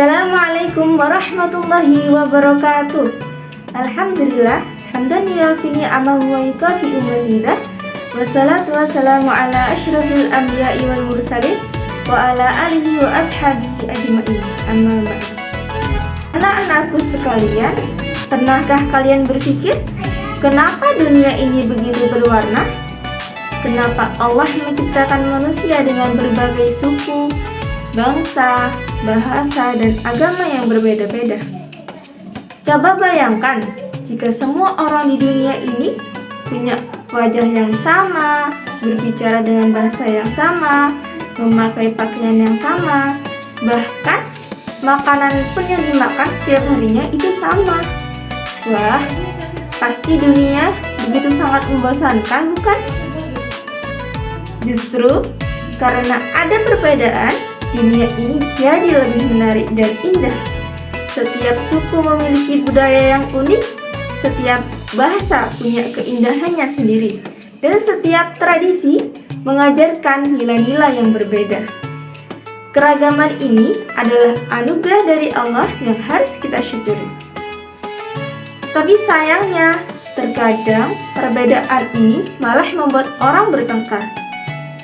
Assalamualaikum warahmatullahi wabarakatuh. Alhamdulillah, hamdan yuwafi ni'amahu wa yukafi'u mazidah. Wassalatu wassalamu ala asyrafil anbiya'i wal mursalin wa ala alihi wa ashabihi ajma'in. Amma ba'd. Anak-anakku sekalian, pernahkah kalian berpikir kenapa dunia ini begitu berwarna? Kenapa Allah menciptakan manusia dengan berbagai suku, bangsa, bahasa, dan agama yang berbeda-beda? Coba bayangkan jika semua orang di dunia ini punya wajah yang sama, berbicara dengan bahasa yang sama, memakai pakaian yang sama, bahkan makanan pun yang dimakan setiap harinya itu sama. Wah, pasti dunia begitu sangat membosankan, bukan? Justru karena ada perbedaan, dunia ini jadi lebih menarik dan indah. Setiap suku memiliki budaya yang unik, setiap bahasa punya keindahannya sendiri, dan setiap tradisi mengajarkan nilai-nilai yang berbeda. Keragaman ini adalah anugerah dari Allah yang harus kita syukuri. Tapi sayangnya, terkadang perbedaan ini malah membuat orang bertengkar.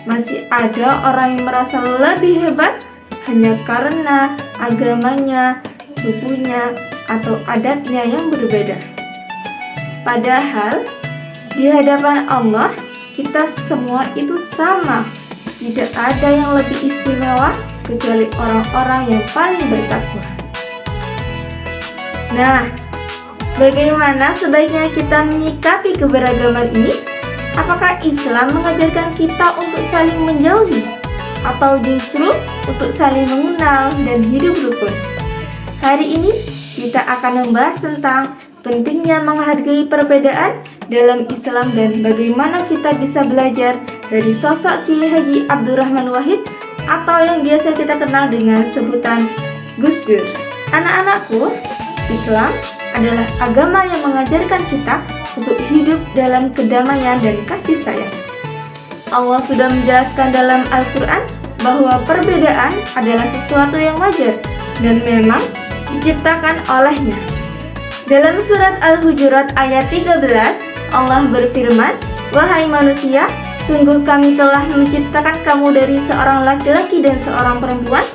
Masih ada orang yang merasa lebih hebat hanya karena agamanya, sukunya, atau adatnya yang berbeda. Padahal di hadapan Allah kita semua itu sama. Tidak ada yang lebih istimewa kecuali orang-orang yang paling bertakwa. Nah, bagaimana sebaiknya kita menyikapi keberagaman ini? Apakah Islam mengajarkan kita untuk saling menjauhi, atau justru untuk saling mengenal dan hidup rukun? Hari ini kita akan membahas tentang pentingnya menghargai perbedaan dalam Islam dan bagaimana kita bisa belajar dari sosok Kiai Haji Abdurrahman Wahid atau yang biasa kita kenal dengan sebutan Gus Dur. Anak-anakku, Islam adalah agama yang mengajarkan kita untuk hidup dalam kedamaian dan kasih sayang. Allah sudah menjelaskan dalam Al-Quran bahwa perbedaan adalah sesuatu yang wajar dan memang diciptakan olehnya. Dalam surat Al-Hujurat ayat 13, Allah berfirman, "Wahai manusia, sungguh kami telah menciptakan kamu dari seorang laki-laki dan seorang perempuan.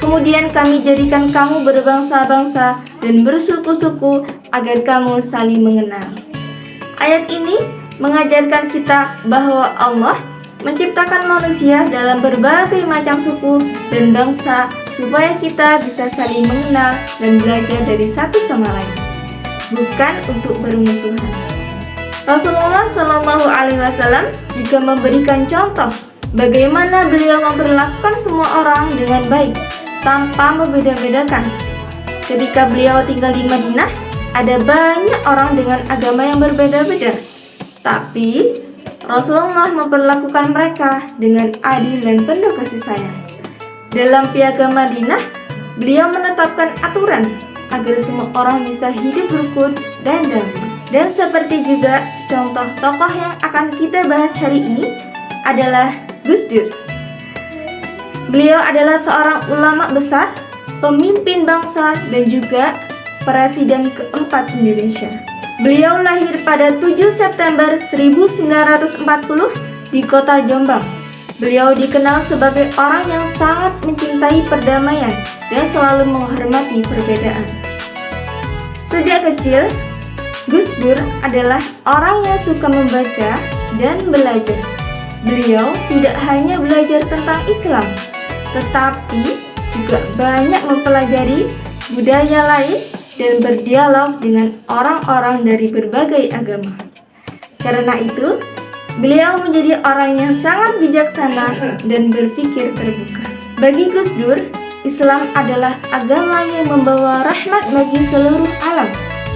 Kemudian kami jadikan kamu berbangsa-bangsa dan bersuku-suku agar kamu saling mengenal." Ayat ini mengajarkan kita bahwa Allah menciptakan manusia dalam berbagai macam suku dan bangsa supaya kita bisa saling mengenal dan belajar dari satu sama lain, bukan untuk bermusuhan. Rasulullah SAW juga memberikan contoh bagaimana beliau memperlakukan semua orang dengan baik tanpa membeda-bedakan. Ketika beliau tinggal di Madinah, ada banyak orang dengan agama yang berbeda-beda, tapi Rasulullah memperlakukan mereka dengan adil dan penuh kasih sayang. Dalam Piagam Madinah, beliau menetapkan aturan agar semua orang bisa hidup rukun dan damai. Dan seperti juga contoh tokoh yang akan kita bahas hari ini adalah Gus Dur. Beliau adalah seorang ulama besar, pemimpin bangsa, dan juga Presiden keempat Indonesia. Beliau lahir pada 7 September 1940 di kota Jombang. Beliau dikenal sebagai orang yang sangat mencintai perdamaian dan selalu menghormati perbedaan. Sejak kecil, Gus Dur adalah orang yang suka membaca dan belajar. Beliau tidak hanya belajar tentang Islam, tetapi juga banyak mempelajari budaya lain dan berdialog dengan orang-orang dari berbagai agama. Karena itu, beliau menjadi orang yang sangat bijaksana dan berpikir terbuka. Bagi Gus Dur, Islam adalah agama yang membawa rahmat bagi seluruh alam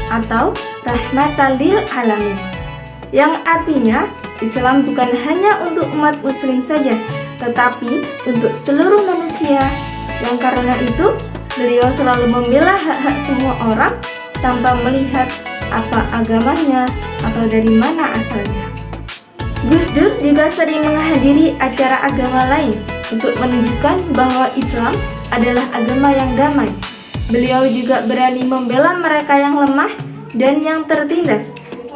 atau rahmatan lil alamin, yang artinya Islam bukan hanya untuk umat muslim saja, tetapi untuk seluruh manusia. Yang karena itu, beliau selalu membela hak-hak semua orang tanpa melihat apa agamanya atau dari mana asalnya. Gus Dur juga sering menghadiri acara agama lain untuk menunjukkan bahwa Islam adalah agama yang damai Beliau juga berani membela mereka yang lemah dan yang tertindas.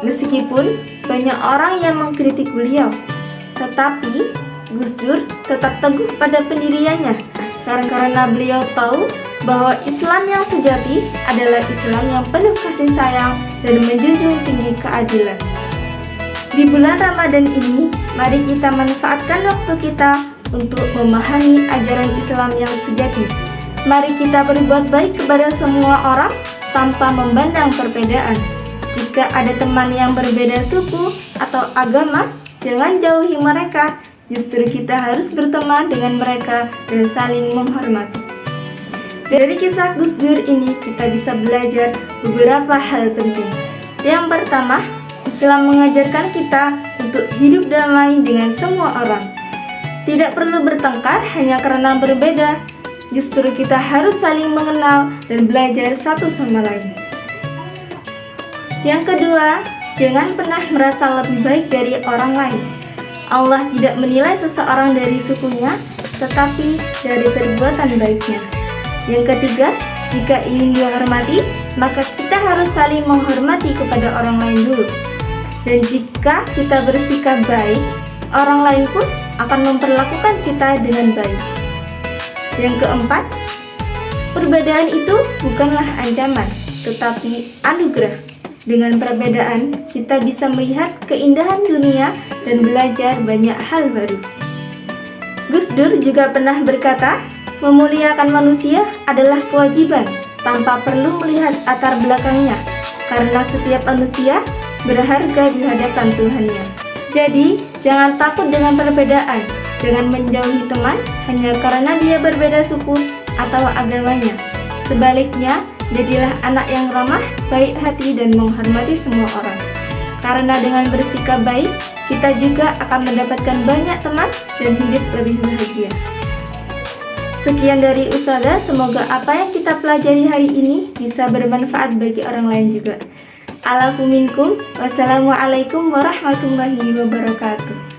Meskipun banyak orang yang mengkritik beliau, tetapi Gus Dur tetap teguh pada pendiriannya karena beliau tahu bahwa Islam yang sejati adalah Islam yang penuh kasih sayang dan menjunjung tinggi keadilan. Di bulan Ramadan ini, mari kita manfaatkan waktu kita untuk memahami ajaran Islam yang sejati. Mari kita berbuat baik kepada semua orang tanpa memandang perbedaan. Jika ada teman yang berbeda suku atau agama, jangan jauhi mereka. Justru kita harus berteman dengan mereka dan saling menghormati. Dari kisah Gus Dur ini kita bisa belajar beberapa hal penting. Yang pertama, Islam mengajarkan kita untuk hidup damai dengan semua orang. Tidak perlu bertengkar hanya karena berbeda. Justru kita harus saling mengenal dan belajar satu sama lain. Yang kedua, jangan pernah merasa lebih baik dari orang lain. Allah tidak menilai seseorang dari sukunya, tetapi dari perbuatan baiknya. Yang ketiga, jika ingin dihormati, maka kita harus saling menghormati kepada orang lain dulu. Dan jika kita bersikap baik, orang lain pun akan memperlakukan kita dengan baik. Yang keempat, perbedaan itu bukanlah ancaman, tetapi anugerah. Dengan perbedaan, kita bisa melihat keindahan dunia dan belajar banyak hal baru. Gus Dur juga pernah berkata, memuliakan manusia adalah kewajiban tanpa perlu melihat latar belakangnya, karena setiap manusia berharga di hadapan Tuhannya. Jadi, jangan takut dengan perbedaan, jangan menjauhi teman hanya karena dia berbeda suku atau agamanya. Sebaliknya, jadilah anak yang ramah, baik hati, dan menghormati semua orang. Karena dengan bersikap baik, kita juga akan mendapatkan banyak teman dan hidup lebih bahagia. Sekian dari Ustazah, semoga apa yang kita pelajari hari ini bisa bermanfaat bagi orang lain juga. Alafu minkum, wassalamualaikum warahmatullahi wabarakatuh.